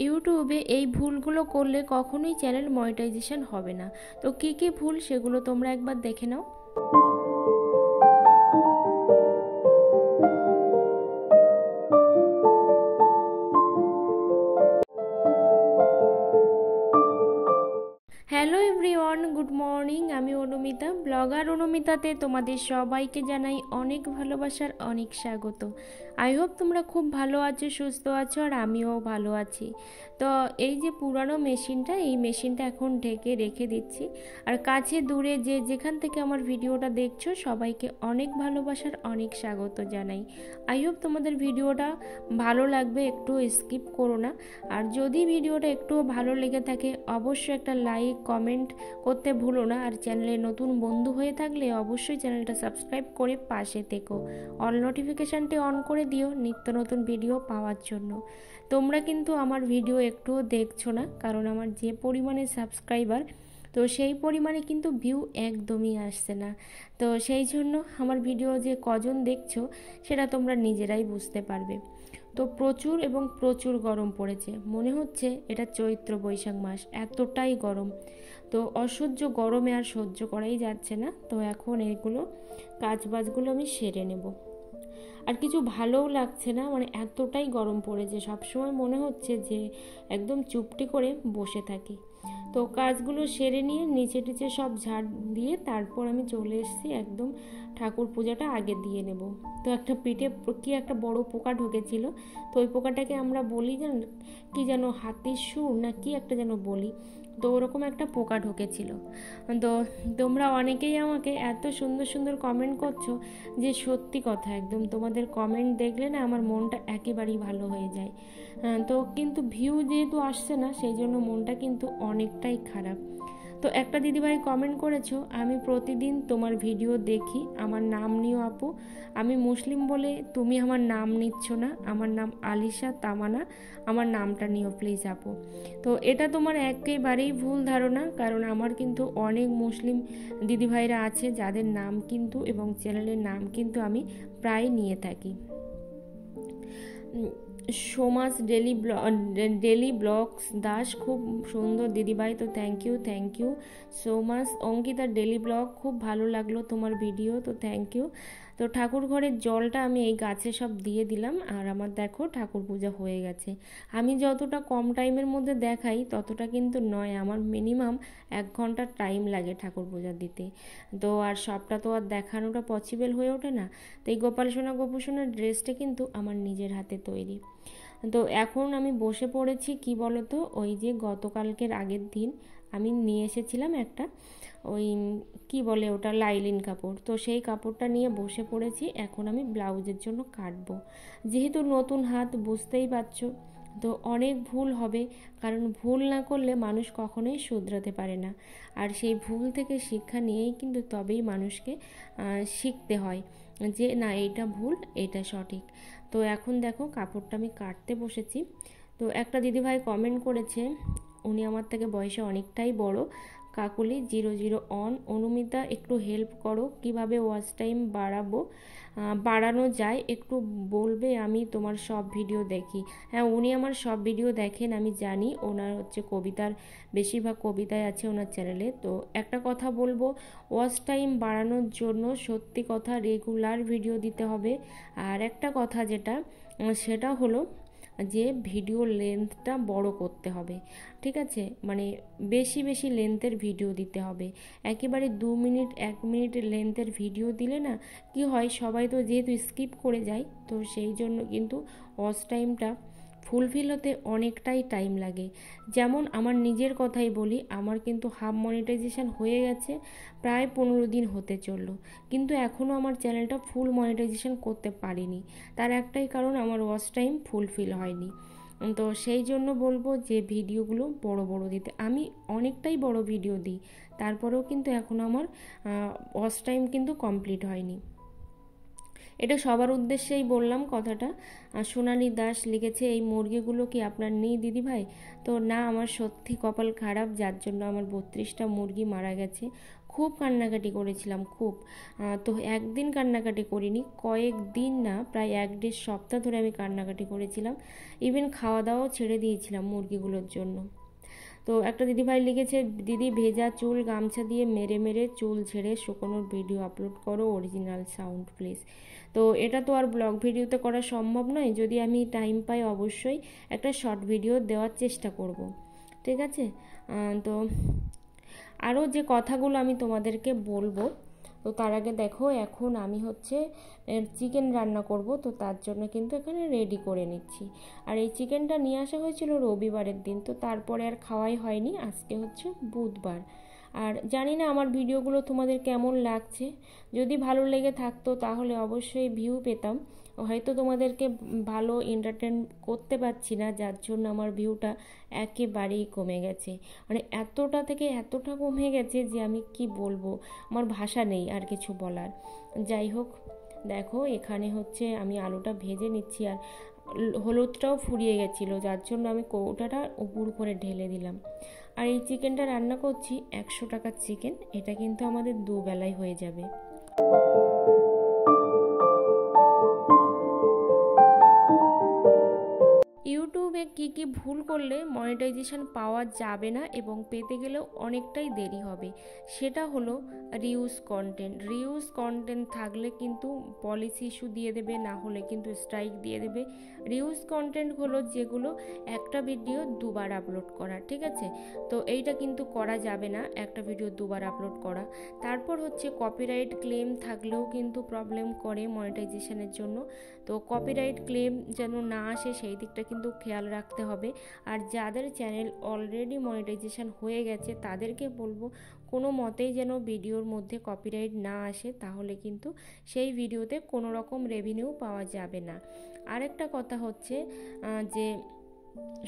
ইউটিউবে এই ভুলগুলো করলে কখনোই চ্যানেল মনিটাইজেশন হবে না। তো কী কী ভুল সেগুলো তোমরা একবার দেখে নাও। Hello everyone, good morning. আমি অনুমিতা, ব্লগার অনুমিতাতে তোমাদের সবাইকে জানাই অনেক ভালোবাসার অনেক স্বাগত। আই হোপ তোমরা খুব ভালো আছো, সুস্থ আছো, আর আমিও ভালো আছি। তো এই যে পুরানো মেশিনটা, এই মেশিনটা এখন ঢেকে রেখে দিচ্ছি। আর কাছে দূরে যে যেখান থেকে আমার ভিডিওটা দেখছো সবাইকে অনেক ভালোবাসার অনেক স্বাগত জানাই। আই হোপ তোমাদের ভিডিওটা ভালো লাগবে, একটু স্কিপ করো না। আর যদি ভিডিওটা একটু ভালো লেগে থাকে অবশ্যই একটা লাইক কমেন্ট করতে ভুলো না। আর চ্যানেলে নতুন বন্ধু হয়ে থাকলে অবশ্যই চ্যানেলটা সাবস্ক্রাইব করে পাশে থেকো, অল নোটিফিকেশানটি অন করে দিও নিত্য নতুন ভিডিও পাওয়ার জন্য। তোমরা কিন্তু আমার ভিডিও একটুও দেখছো না, কারণ আমার যে পরিমাণে সাবস্ক্রাইবার, তো সেই পরিমাণে কিন্তু ভিউ একদমই আসছে না। তো সেই জন্য আমার ভিডিও যে কজন দেখছো সেটা তোমরা নিজেরাই বুঝতে পারবে। তো প্রচুর এবং প্রচুর গরম পড়েছে, মনে হচ্ছে এটা চৈত্র বৈশাখ মাস, এতটাই গরম। তো অসহ্য গরমে আর সহ্য করাই যাচ্ছে না। তো এখন এইগুলো কাজবাজগুলো আমি সেরে নেব। আর কিছু ভালোও লাগছে না, মানে এতটাই গরম পড়েছে, সবসময় মনে হচ্ছে যে একদম চুপটি করে বসে থাকি। তো কাজগুলো সেরে নিয়ে নিচে টিচে সব ঝাড় দিয়ে তারপর আমি চলে এসেছি, একদম ঠাকুর পূজাটা আগে দিয়ে নেব। তো একটা পিঠে কি একটা বড় পোকা ঢুকেছিল, তো ওই পোকাটাকে আমরা বলি কি যেন হাতির সুর না কি একটা যেন বলি। তো ওরকম একটা পোকা ঢুকেছিল। তো তোমরা অনেকেই আমাকে এত সুন্দর সুন্দর কমেন্ট করছো যে সত্যি কথা, একদম তোমাদের কমেন্ট দেখলে না আমার মনটা একেবারেই ভালো হয়ে যায়। তো কিন্তু ভিউ যেহেতু আসছে না সেই জন্য মনটা কিন্তু অনেকটাই খারাপ। তো একটা দিদিভাই কমেন্ট করেছো, আমি প্রতিদিন তোমার ভিডিও দেখি, আমার নাম নিও আপু। আমি মুসলিম বলে তুমি আমার নাম নিচ্ছ না, আমার নাম আলিশা তামানা, আমার নামটা নিও প্লিজ আপু। তো এটা তোমার একেবারেই ভুল ধারণা, কারণ আমার কিন্তু অনেক মুসলিম দিদিভাইরা আছে যাদের নাম কিন্তু এবং চ্যানেলের নাম কিন্তু আমি প্রায় নিয়ে থাকি। সোমাস ডেলি ব্লগস দাস, খুব সুন্দর দিদিভাই, তো থ্যাংক ইউ সো মাচ। অঙ্কিতার ডেলি ব্লগ, খুব ভালো লাগলো তোমার ভিডিও, তো থ্যাংক ইউ। তো ঠাকুর ঘরের জলটা আমি এই গাছে সব দিয়ে দিলাম, আর আমার দেখো ঠাকুর পূজা হয়ে গেছে। আমি যতটা কম টাইমের মধ্যে দেখাই ততটা কিন্তু নয়, আমার মিনিমাম 1 ঘন্টা টাইম লাগে ঠাকুর পূজা দিতে। তো আর সবটা তো আর দেখানোটা পসিবল হয়ে ওঠে না। তো এই গোপাল সোনা গোপু সোনার ড্রেসটা কিন্তু আমার নিজের হাতে তৈরি। তো এখন আমি বসে পড়েছি, কি বলতো, ওই যে গতকালকের আগের দিন আমি নিয়ে এসেছিলাম একটা ওই কি বলে ওটা লাইলিন কাপড়, তো সেই কাপড়টা নিয়ে বসে পড়েছি। এখন আমি ব্লাউজের জন্য কাটবো, যেহেতু নতুন হাত বুঝতেই পারছো, তো অনেক ভুল হবে, কারণ ভুল না করলে মানুষ কখনোই শুধরাতে পারে না। আর সেই ভুল থেকে শিক্ষা নিয়েই কিন্তু তবেই মানুষকে শিখতে হয় যে না এইটা ভুল এটা সঠিক। তো এখন দেখো কাপড়টা আমি কাটতে বসেছি। তো একটা দিদিভাই কমেন্ট করেছে, উনি আমার থেকে বয়সে অনেকটাই বড়, কাকুলি 00 অনুমিতা একটু হেল্প করো, কিভাবে ওয়াচ টাইম বাড়ানো যায় একটু বলবে, আমি তোমার সব ভিডিও দেখি। হ্যাঁ, উনি আমার সব ভিডিও দেখেন, আমি জানি। ওনার হচ্ছে কবিতার বেশিরভাগ কবিতায় আছে ওনার চ্যানেলে। তো একটা কথা বলবো, ওয়াচ টাইম বাড়ানোর জন্য সত্যি কথা রেগুলার ভিডিও দিতে হবে। আর একটা কথা যেটা সেটা হলো যে ভিডিও লেন্থটা বড় করতে হবে, ঠিক আছে, মানে বেশি বেশি লেন্থের ভিডিও দিতে হবে। একেবারে 2 মিনিট 1 মিনিট লেন্থের ভিডিও দিলে না কি হয়, সবাই তো যেহেতু স্কিপ করে যায়, তো সেই জন্য কিন্তু ওয়াচ টাইমটা ফুলফিল হতে অনেকটাই টাইম লাগে। যেমন আমার নিজের কথাই বলি, আমার কিন্তু হাফ মনিটাইজেশন হয়ে গেছে, প্রায় 15 দিন হতে চললো, কিন্তু এখনও আমার চ্যানেলটা ফুল মনিটাইজেশন করতে পারিনি। তার একটাই কারণ, আমার ওয়াচ টাইম ফুলফিল হয়নি। তো সেই জন্য বলবো যে ভিডিওগুলো বড় বড় দিতে। আমি অনেকটাই বড় ভিডিও দিই, তারপরেও কিন্তু এখনও আমার ওয়াচ টাইম কিন্তু কমপ্লিট হয়নি। এটা সবার উদ্দেশ্যেই বললাম কথাটা। সোনালী দাস লিখেছে, এই মুরগিগুলো কি আপনার নেই দিদিভাই? তো না, আমার সত্যি কপাল খারাপ, যার জন্য আমার 32টা মুরগি মারা গেছে। খুব কান্নাকাটি করেছিলাম খুব। তো একদিন কান্নাকাটি করিনি, কয়েকদিন না প্রায় 1-1.5 সপ্তাহ ধরে আমি কান্নাকাটি করেছিলাম। ইভেন খাওয়া দাওয়াও ছেড়ে দিয়েছিলাম মুরগিগুলোর জন্য। তো একটা দিদিভাই লিখেছে, দিদি ভেজা চুল গামছা দিয়ে মেরে মেরে চুল ছেড়ে শুকোনোর ভিডিও আপলোড করো, অরিজিনাল সাউন্ড প্লিজ। তো এটা তো আর ব্লগ ভিডিওতে করা সম্ভব নয়, যদি আমি টাইম পাই অবশ্যই একটা শর্ট ভিডিও দেওয়ার চেষ্টা করব, ঠিক আছে। তো আরও যে কথাগুলো আমি তোমাদেরকে বলবো, তো তার আগে দেখো এখন আমি হচ্ছে চিকেন রান্না করব, তো তার জন্য কিন্তু এখানে রেডি করে নিচ্ছি। আর এই চিকেনটা নিয়ে আসা হয়েছিল রবিবারের দিন, তো তারপরে আর খাওয়াই হয়নি, আজকে হচ্ছে বুধবার। আর জানি না আমার ভিডিওগুলো তোমাদের কেমন লাগছে, যদি ভালো লেগে থাকতো তাহলে অবশ্যই ভিউ পেতাম, হয়তো তোমাদেরকে ভালো এন্টারটেন করতে পারছি না, যার জন্য আমার ভিউটা একেবারেই কমে গেছে। মানে এতটা থেকে এতটা কমে গেছে যে আমি কি বলবো, আমার ভাষা নেই আর কিছু বলার। যাই হোক, দেখো এখানে হচ্ছে আমি আলুটা ভেজে নিচ্ছি, আর হলুদটাও ফুরিয়ে গেছিলো, যার জন্য আমি কৌটাটা উপর করে ঢেলে দিলাম। আর এই চিকেনটা রান্না করছি 100 টাকার চিকেন, এটা কিন্তু আমাদের দুবেলায় হয়ে যাবে। ইউটিউবে কি ভুল করলে মনিটাইজেশন পাওয়া যাবে না এবং পেতে গেলেও অনেকটাই দেরি হবে, সেটা হলো রিউজ কন্টেন্ট থাকলে কিন্তু পলিসি ইস্যু দিয়ে দেবে, না হলে কিন্তু স্ট্রাইক দিয়ে দেবে। রিউজ কন্টেন্ট হলো যেগুলো একটা ভিডিও দুবার আপলোড করা, ঠিক আছে। তো এইটা কিন্তু করা যাবে না, একটা ভিডিও দুবার আপলোড করা। তারপর হচ্ছে কপিরাইট ক্লেম থাকলেও কিন্তু প্রবলেম করে মনিটাইজেশনের জন্য, তো কপিরাইট ক্লেম যেন না আসে সেই দিকটা কিন্তু খেয়াল রাখতে হবে। আর যাদের চ্যানেল অলরেডি মনিটাইজেশন হয়ে গেছে তাদেরকে বলবো কোনো মতেই যেন ভিডিওর মধ্যে কপিরাইট না আসে, তাহলে কিন্তু সেই ভিডিওতে কোনো রকম রেভিনিউ পাওয়া যাবে না। আরেকটা কথা হচ্ছে যে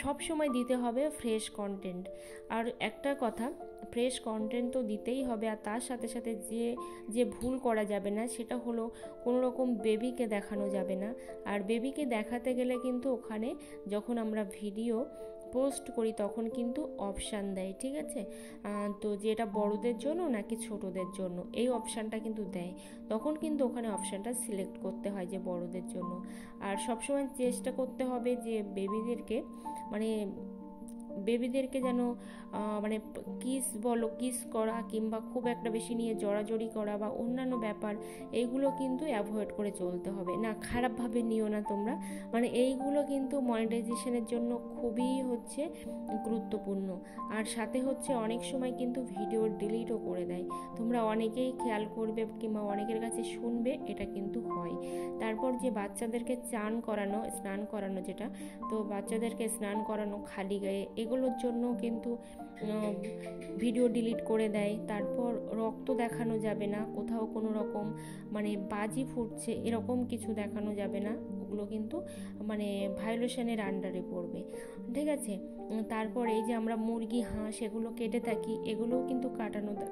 সব সময় দিতে হবে ফ্রেশ কন্টেন্ট। আর একটা কথা, ফ্রেশ কন্টেন্ট তো দিতেই হবে, আর তার সাথে সাথে যে ভুল করা যাবে না সেটা হলো কোনো রকম বেবিকে দেখানো যাবে না। আর বেবিকে দেখাতে গেলে কিন্তু ওখানে যখন আমরা ভিডিও পোস্ট করি তখন কিন্তু অপশান দেয়, ঠিক আছে। তো যেটা বড়দের জন্য নাকি ছোটদের জন্য এই অপশানটা কিন্তু দেয়, তখন কিন্তু ওখানে অপশানটা সিলেক্ট করতে হয় যে বড়দের জন্য। আর সবসময় চেষ্টা করতে হবে যে বেবিদেরকে যেন মানে কিস করা কিংবা খুব একটা বেশি নিয়ে জড়াজড়ি করা বা অন্যান্য ব্যাপার, এইগুলো কিন্তু অ্যাভয়েড করে চলতে হবে। না খারাপভাবে নিও না তোমরা, মানে এইগুলো কিন্তু মনিটাইজেশনের জন্য খুবই হচ্ছে গুরুত্বপূর্ণ। আর সাথে হচ্ছে অনেক সময় কিন্তু ভিডিও ডিলিটও করে দেয়, তোমরা অনেকেই খেয়াল করবে কিংবা অনেকের কাছে শুনবে, এটা কিন্তু হয়। তারপর যে বাচ্চাদেরকে স্নান করানো যেটা, তো বাচ্চাদেরকে স্নান করানো খালি গায়ে, এগুলোর জন্য কিন্তু ভিডিও ডিলিট করে দেয়। তারপর রক্ত দেখানো যাবে না, কোথাও কোনো রকম মানে বাজি ফুটছে এরকম কিছু দেখানো যাবে না, ওগুলো কিন্তু মানে ভায়োলেশনের আন্ডারে পড়বে, ঠিক আছে। তারপর এই যে আমরা মুরগি হাঁস এগুলো কেটে থাকি, এগুলোও কিন্তু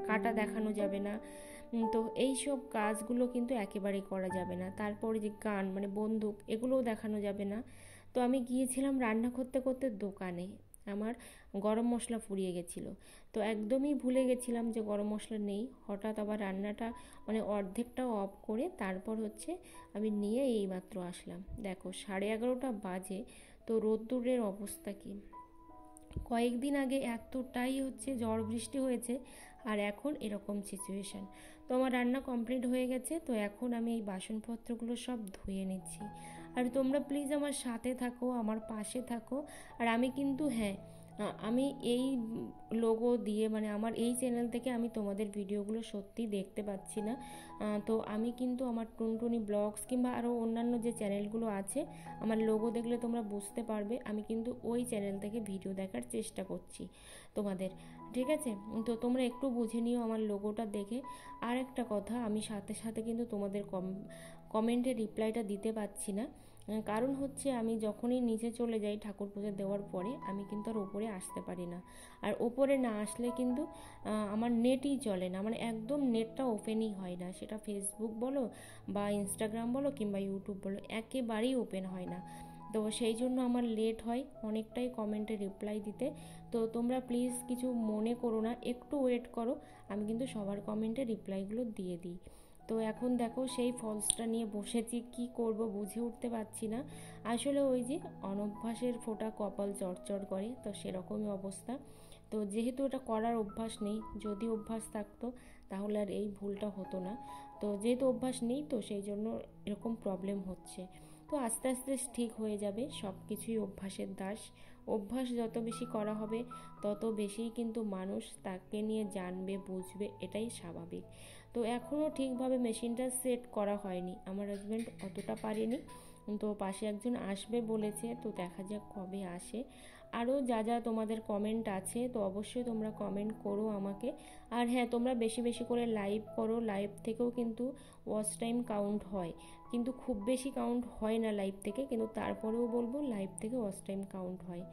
কাটা দেখানো যাবে না। তো এইসব কাজগুলো কিন্তু একেবারেই করা যাবে না। তারপর যে গান মানে বন্দুক এগুলোও দেখানো যাবে না। তো আমি গিয়েছিলাম রান্না করতে করতে দোকানে, আমার গরম মশলা ফুরিয়ে গেছিলো, তো একদমই ভুলে গেছিলাম যে গরম মশলা নেই। হঠাৎ আবার রান্নাটা মানে অর্ধেকটাও অফ করে তারপর হচ্ছে আমি নিয়ে এইমাত্র আসলাম। দেখো 11:30 বাজে, তো রোদ্দুরের অবস্থা কি। কয়েকদিন আগে এতটাই হচ্ছে ঝড় বৃষ্টি হয়েছে, আর এখন এরকম সিচুয়েশান। তো আমার রান্না কমপ্লিট হয়ে গেছে, তো এখন আমি এই বাসনপত্রগুলো সব ধুয়ে নিচ্ছি। আর তোমরা প্লিজ আমার সাথে থাকো, আমার পাশে থাকো। আর আমি কিন্তু আমি এই লোগো দিয়ে মানে আমার এই চ্যানেল থেকে আমি তোমাদের ভিডিওগুলো সত্যি দেখতে পাচ্ছি না। তো আমি কিন্তু আমার টুনটুনি ব্লগস কিংবা আরও অন্যান্য যে চ্যানেলগুলো আছে, আমার লোগো দেখলে তোমরা বুঝতে পারবে আমি কিন্তু ওই চ্যানেল থেকে ভিডিও দেখার চেষ্টা করছি তোমাদের, ঠিক আছে। তো তোমরা একটু বুঝে নিও আমার লোগোটা দেখে। আর একটা কথা, আমি সাথে সাথে কিন্তু তোমাদের কমেন্টে রিপ্লাইটা দিতে পারছি না, কারণ হচ্ছে আমি যখনই নিচে চলে যাই ঠাকুর পুজো দেওয়ার পরে আমি কিন্তু আর ওপরে আসতে পারি না। আর ওপরে না আসলে কিন্তু আমার নেটই চলে না, মানে একদম নেটটা ওপেনই হয় না, সেটা ফেসবুক বলো বা ইনস্টাগ্রাম বলো কিংবা ইউটিউব বলো, একেবারেই ওপেন হয় না। তো সেই জন্য আমার লেট হয় অনেকটাই কমেন্টে রিপ্লাই দিতে। তো তোমরা প্লিজ কিছু মনে করো না, একটু ওয়েট করো, আমি কিন্তু সবার কমেন্টে রিপ্লাইগুলো দিয়ে দিই। তো এখন দেখো সেই ফলসটা নিয়ে বসেছি, কি করব বুঝে উঠতে পারছি না। আসলে ওই যে অনভ্যাসের ফোঁটা কপাল চড়চড় করে, তো সেরকমই অবস্থা। তো যেহেতু এটা করার অভ্যাস নেই, যদি অভ্যাস থাকতো তাহলে আর এই ভুলটা হতো না। তো যেহেতু অভ্যাস নেই, তো সেই জন্য এরকম প্রবলেম হচ্ছে। তো আস্তে আস্তে ঠিক হয়ে যাবে, সব কিছুই অভ্যাসের দাস। অভ্যাস যত বেশি করা হবে তত বেশিই কিন্তু মানুষ তাকে নিয়ে জানবে, বুঝবে, এটাই স্বাভাবিক। তো এখনও ঠিকভাবে মেশিনটা সেট করা হয়নি, আমার হাজব্যান্ড অতটা পারেনি। তো পাশে একজন আসবে বলেছে, তো দেখা যাক কবে আসে। আরও যা যা তোমাদের কমেন্ট আছে, তো অবশ্যই তোমরা কমেন্ট করো আমাকে। আর হ্যাঁ, তোমরা বেশি বেশি করে লাইভ করো, লাইভ থেকেও কিন্তু ওয়াচ টাইম কাউন্ট হয়, কিন্তু খুব বেশি কাউন্ট হয় না লাইভ থেকে, কিন্তু তারপরেও বলবো লাইভ থেকে ওয়াচ টাইম কাউন্ট হয়।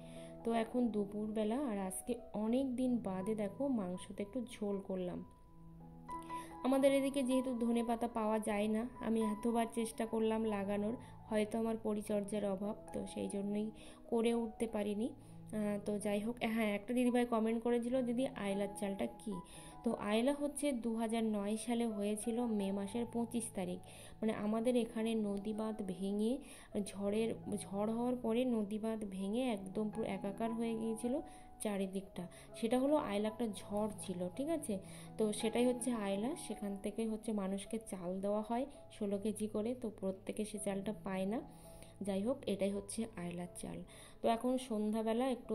তো এখন দুপুরবেলা, আর আজকে অনেক দিন বাদে দেখো মাংসতে একটু ঝোল করলাম। আমাদের এদিকে যেহেতু ধনেপাতা পাওয়া যায় না, আমি এতবার চেষ্টা করলাম লাগানোর, হয়তো আমার পরিচর্যার অভাব, তো সেই জন্যই করে উঠতে পারিনি। তো যাই হোক, হ্যাঁ, একটা দিদিভাই কমেন্ট করেছিল, দিদি আয়লার চালটা কি? তো আয়লা হচ্ছে 2009 সালে হয়েছিল মে মাসের 25 তারিখ। মানে আমাদের এখানে নদী বাঁধ ভেঙে, ঝড় হওয়ার পরে নদী বাঁধ ভেঙে একদম পুরো একাকার হয়ে গিয়েছিল চারিদিকটা। সেটা হলো আয়লা একটা ঝড় ছিল, ঠিক আছে? তো সেটাই হচ্ছে আয়লা, সেখান থেকে হচ্ছে মানুষকে চাল দেওয়া হয় 16 কেজি করে, তো প্রত্যেকে সে চালটা পায় না। যাই হোক, এটাই হচ্ছে আয়লার চাল। তো এখন সন্ধ্যাবেলা একটু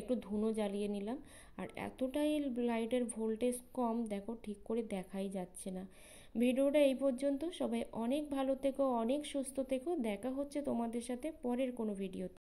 একটু ধুনো জ্বালিয়ে নিলাম। আর এতটাই লাইটের ভোল্টেজ কম, দেখো ঠিক করে দেখাই যাচ্ছে না। ভিডিওটা এই পর্যন্ত, সবাই অনেক ভালো থেকো, অনেক সুস্থ থেকো, দেখা হচ্ছে তোমাদের সাথে পরের কোনো ভিডিওতে।